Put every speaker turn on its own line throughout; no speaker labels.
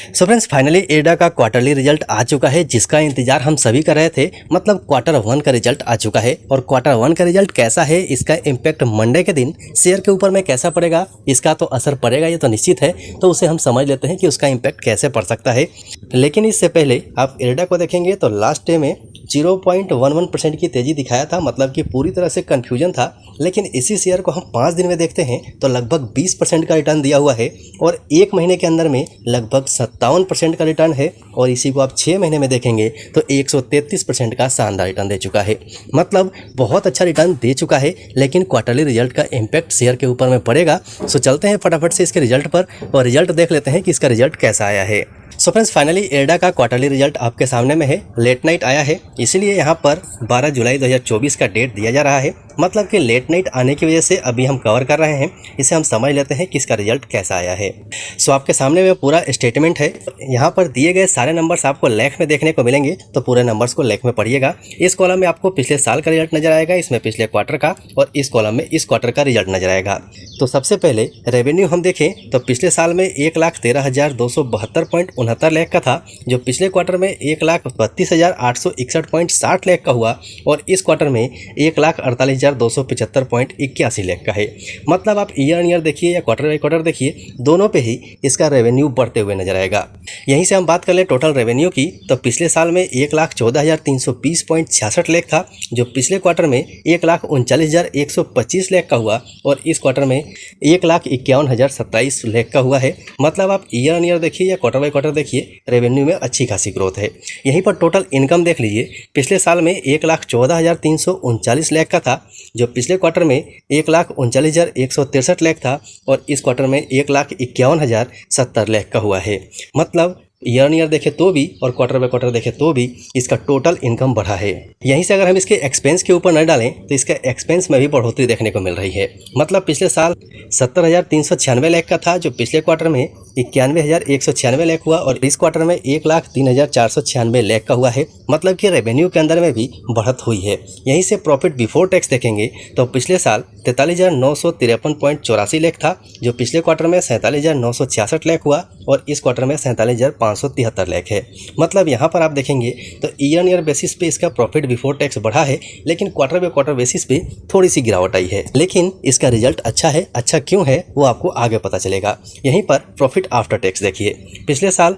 So friends finally एडा का quarterly result आ चुका है, जिसका इंतजार हम सभी कर रहे थे। मतलब क्वार्टर 1 का रिजल्ट आ चुका है और क्वार्टर 1 का रिजल्ट कैसा है, इसका इम्पैक्ट मंडे के दिन शेयर के ऊपर में कैसा पड़ेगा, इसका तो असर पड़ेगा, ये तो निश्चित है। तो उसे हम समझ लेते हैं कि उसका इम्पैक्ट कैसे पड़ सकता है। लेकिन इससे पहले आप एडा को देखेंगे तो लास्ट डे में 0.11% की तेज़ी दिखाया था, मतलब कि पूरी तरह से कन्फ्यूजन था। लेकिन इसी शेयर को हम 5 दिन में देखते हैं तो लगभग 20% का रिटर्न दिया हुआ है और 1 महीने के अंदर में लगभग 57% का रिटर्न है। और इसी को आप 6 महीने में देखेंगे तो 133% का शानदार रिटर्न दे चुका है। मतलब बहुत अच्छा रिटर्न दे चुका है। लेकिन क्वार्टरली रिजल्ट का इम्पैक्ट शेयर के ऊपर में पड़ेगा। सो चलते हैं फटाफट से इसके रिजल्ट पर और रिजल्ट देख लेते हैं कि इसका रिजल्ट कैसा आया है। सो फ्रेंड्स फाइनली एडा का क्वार्टरली रिजल्ट आपके सामने में है। लेट नाइट आया है, इसीलिए यहाँ पर 12 जुलाई 2024 का डेट दिया जा रहा है। मतलब कि लेट नाइट आने की वजह से अभी हम कवर कर रहे हैं। इसे हम समझ लेते हैं कि इसका रिजल्ट कैसा आया है। सो आपके सामने में पूरा स्टेटमेंट है। यहाँ पर दिए गए सारे नंबर्स आपको लेख में देखने को मिलेंगे, तो पूरे नंबर्स को लेख में पढ़िएगा। इस कॉलम में आपको पिछले साल का रिजल्ट नजर आएगा, इसमें पिछले क्वार्टर का, और इस कॉलम में इस क्वार्टर का रिजल्ट नजर आएगा। तो सबसे पहले रेवेन्यू हम देखें तो पिछले साल में 1,13,272.69 लाख का था, जो पिछले क्वार्टर में 1,32,861.60 लाख का हुआ और इस क्वार्टर में 1,48,275.81 लाख का है। मतलब आप ईयर ऑन ईयर देखिए या क्वार्टर बाई क्वार्टर देखिए, दोनों पे ही इसका रेवेन्यू बढ़ते हुए नजर आएगा। यहीं से हम बात कर ले टोटल रेवेन्यू की, तो पिछले साल में 1,14,320.66 लाख था, जो पिछले क्वार्टर में 1,39,125 लाख का हुआ और इस क्वार्टर में 1,51,027 लाख का हुआ है। मतलब आप ईयर ऑन ईयर देखिए या क्वार्टर बाई क्वार्टर देखिए, रेवेन्यू में अच्छी खासी ग्रोथ है। यहीं पर टोटल इनकम देख लीजिए, पिछले साल में 1,14,339 लाख का था, जो पिछले क्वार्टर में 1,39,163 लाख था और इस क्वार्टर में 1,51,070 लाख का हुआ है। मतलब ईयर ऑन ईयर देखे तो भी और क्वार्टर बाय क्वार्टर देखे तो भी इसका टोटल इनकम बढ़ा है। यहीं से अगर हम इसके एक्सपेंस के ऊपर न डालें तो इसका एक्सपेंस में भी बढ़ोतरी देखने को मिल रही है। मतलब पिछले साल 70,396 लाख का था, जो पिछले क्वार्टर में 91,196 लाख हुआ और इस क्वार्टर में 1,03,496 लाख का हुआ है। मतलब कि रेवेन्यू के अंदर में भी बढ़त हुई है। यहीं से प्रॉफिट बिफोर टैक्स देखेंगे तो पिछले साल 43,953.84 लाख था, जो पिछले क्वार्टर में 47,966 लाख हुआ और इस क्वार्टर में 47,573 लाख है। मतलब यहाँ पर आप देखेंगे तो ईयर ऑन ईयर बेसिस पे इसका प्रॉफिट बिफोर टैक्स बढ़ा है, लेकिन क्वार्टर बाय क्वार्टर बेसिस पे थोड़ी सी गिरावट आई है। लेकिन इसका रिजल्ट अच्छा है। अच्छा क्यों है वो आपको आगे पता चलेगा। यहीं पर प्रॉफिट आफ्टर टैक्स देखिए, पिछले साल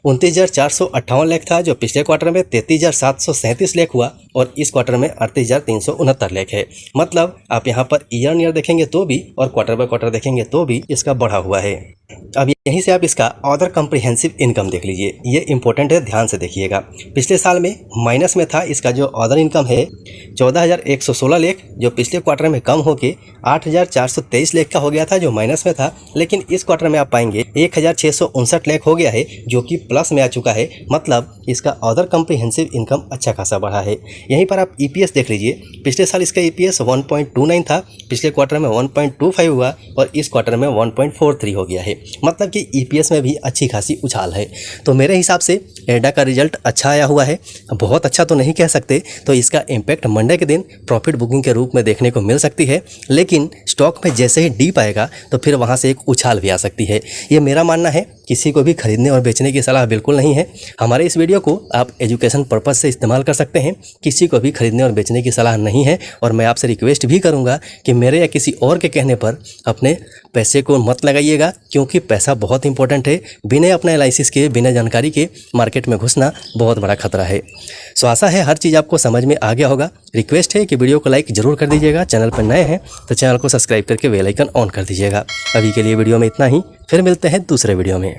29,458 लाख था, जो पिछले क्वार्टर में 33,737 लाख हुआ और इस क्वार्टर में 38,369 लाख है। मतलब आप यहाँ पर ईयर ऑन ईयर देखेंगे तो भी और क्वार्टर बाय क्वार्टर देखेंगे तो भी इसका बढ़ा हुआ है। अब यहीं से आप इसका अदर कॉम्प्रिहेंसिव इनकम देख लीजिए, ये इंपॉर्टेंट है, ध्यान से देखिएगा। पिछले साल में माइनस में था, इसका जो अदर इनकम है 14,116 लाख, जो पिछले क्वार्टर में कम होके 8,423 लाख का हो गया था, जो माइनस में था। लेकिन इस क्वार्टर में आप पाएंगे 1,659 लाख हो गया है, जो कि प्लस में आ चुका है। मतलब इसका अदर कॉम्प्रिहेंसिव इनकम अच्छा खासा बढ़ा है। यहीं पर आप ईपीएस देख लीजिए, पिछले साल इसका ईपीएस 1.29 था, पिछले क्वार्टर में 1.25 हुआ और इस क्वार्टर में 1.43 हो गया है। मतलब कि ईपीएस में भी अच्छी खासी उछाल है। तो मेरे हिसाब से एडा का रिजल्ट अच्छा आया हुआ है। बहुत अच्छा तो नहीं कह सकते, तो इसका इम्पैक्ट मंडे के दिन प्रॉफिट बुकिंग के रूप में देखने को मिल सकती है। लेकिन स्टॉक में जैसे ही डीप आएगा तो फिर वहाँ से एक उछाल भी आ सकती है। ये मेरा मानना है। किसी को भी खरीदने और बेचने की सलाह बिल्कुल नहीं है। हमारे इस वीडियो को आप एजुकेशन पर्पस से इस्तेमाल कर सकते हैं। किसी को भी खरीदने और बेचने की सलाह नहीं है। और मैं आपसे रिक्वेस्ट भी करूंगा कि मेरे या किसी और के कहने पर अपने पैसे को मत लगाइएगा, क्योंकि पैसा बहुत इंपॉर्टेंट है। बिना अपने एनालिसिस के, बिना जानकारी के मार्केट में घुसना बहुत बड़ा खतरा है। सो आशा है हर चीज़ आपको समझ में आ गया होगा। रिक्वेस्ट है कि वीडियो को लाइक जरूर कर दीजिएगा। चैनल पर नए हैं तो चैनल को सब्सक्राइब करके बेल आइकन ऑन कर दीजिएगा। अभी के लिए वीडियो में इतना ही, फिर मिलते हैं दूसरे वीडियो में।